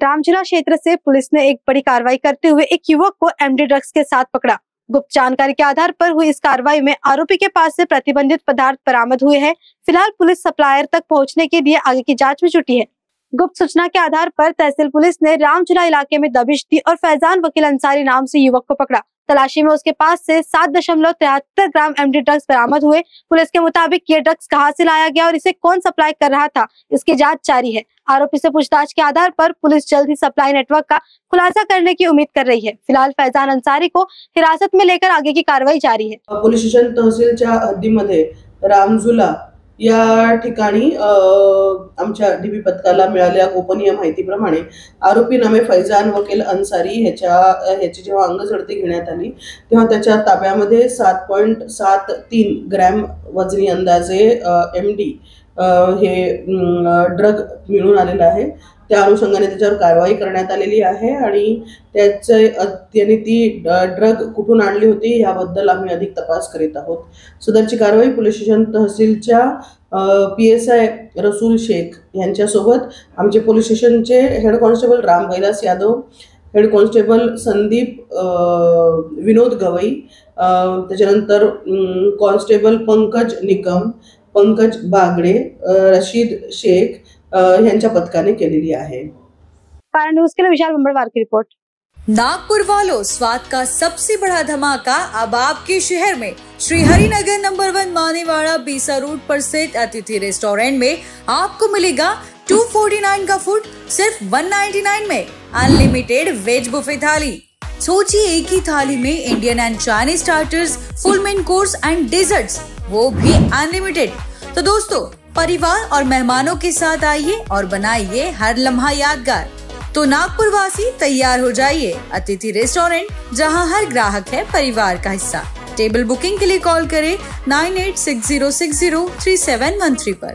रामझुला क्षेत्र से पुलिस ने एक बड़ी कार्रवाई करते हुए एक युवक को एमडी ड्रग्स के साथ पकड़ा। गुप्त जानकारी के आधार पर हुई इस कार्रवाई में आरोपी के पास से प्रतिबंधित पदार्थ बरामद हुए हैं। फिलहाल पुलिस सप्लायर तक पहुंचने के लिए आगे की जांच में जुटी है। गुप्त सूचना के आधार पर तहसील पुलिस ने रामझुला इलाके में दबिश दी और फैजान वकील अंसारी नाम से युवक को पकड़ा। तलाशी में उसके पास से 7.73 ग्राम एमडी ड्रग्स बरामद हुए। पुलिस के मुताबिक ये ड्रग्स कहां से लाया गया और इसे कौन सप्लाई कर रहा था, इसकी जांच जारी है। आरोपी से पूछताछ के आधार पर पुलिस जल्द ही सप्लाई नेटवर्क का खुलासा करने की उम्मीद कर रही है। फिलहाल फैजान अंसारी को हिरासत में लेकर आगे की कार्रवाई जारी है। पोलीस स्टेशन तहसीलच्या हद्दीमध्ये रामझुला या ठिकाणी आमच्या डीबी पथकाला मिळालेल्या गोपनीय माहितीप्रमाणे आरोपी नामे फैजान वकील अंसारी ह्याची जेव्हा अंगझडती घेण्यात आली तेव्हा त्याच्या ताब्यामध्ये 7.73 ग्रॅम वजनी अंदाजे एमडी हे ड्रग मिळून आलेला आहे। त्या अनुषंगाने त्याच्यावर कारवाई करण्यात आलेली आहे आणि त्याने ती ड्रग कुठून आणली होती याबद्दल आम्ही अधिक तपास करीत आहोत। सदरची कारवाई पोलीस स्टेशन तहसीलच्या PSI रसूल शेख यांच्यासोबत आमचे पोलीस स्टेशनचे head constable Ram Kailas Yadav, head constable Sandeep Vinod Gawai, त्याच्यानंतर कॉन्स्टेबल पंकज निकम, पंकज बागड़े, रशीद शेख यांच्या पथकाने केलेली आहे। कारण न्यूज़ के लिए विशाल मंगलवार की रिपोर्ट। नागपुर वालों, स्वाद का सबसे बड़ा धमाका अब आपके शहर में श्री हरिनगर नंबर 1 मानेवाड़ा बीसा रोड पर स्थित अतिथि रेस्टोरेंट में आपको मिलेगा 249 का फूड सिर्फ 199 में। अनलिमिटेड वेज बुफे थाली। सोचिए, एक ही थाली में Indian and Chinese starters, full main course and desserts, वो भी अनलिमिटेड। तो दोस्तों, परिवार और मेहमानों के साथ आइए और बनाइए हर लम्हा यादगार। तो नागपुर वासी तैयार हो जाइए। अतिथि रेस्टोरेंट, जहां हर ग्राहक है परिवार का हिस्सा। टेबल बुकिंग के लिए कॉल करें 9860603713 पर।